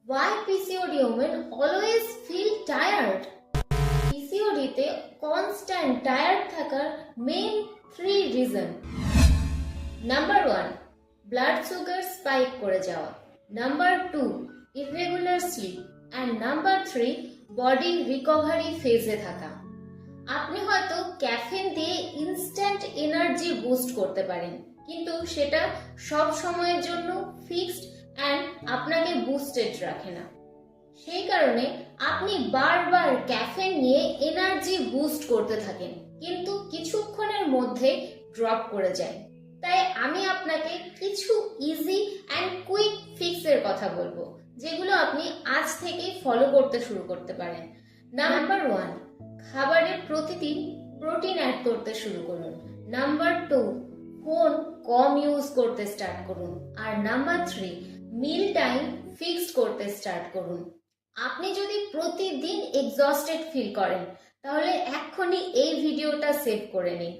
Why PCOD women always feel tired? PCOD তে constant tired থাকার main 3 reason. Number 1, blood sugar spike করে যাওয়া. Number 2, irregular sleep. And number 3, body recovery phase এ থাকা. আপনি হয়তো caffeine দিয়ে ইনস্ট্যান্ট এনার্জি বুস্ট করতে পারেন, কিন্তু সেটা সব সময়ের জন্য ফিক্সড অ্যান্ড আপনাকে বুস্টেড রাখে না। সেই কারণে আপনি বারবার ক্যাফেন নিয়ে এনার্জি বুস্ট করতে থাকেন, কিন্তু কিছুক্ষণের মধ্যে ড্রপ করে যায়। তাই আমি আপনাকে কিছু ইজি অ্যান্ড কুইক ফিক্সের কথা বলবো, যেগুলো আপনি আজ থেকেই ফলো করতে শুরু করতে পারেন। নাম্বার 1, খাবারে প্রতিদিন প্রোটিন অ্যাড করতে শুরু করুন। নাম্বার 2, ফোন কম ইউজ করতে স্টার্ট করুন। আর নাম্বার 3, মিল টাইম ফিক্সড করতে স্টার্ট করুন। আপনি যদি প্রতিদিন এক্সস্টেড ফিল করেন, তাহলে এক্ষুনি এই ভিডিওটা সেভ করে নিন।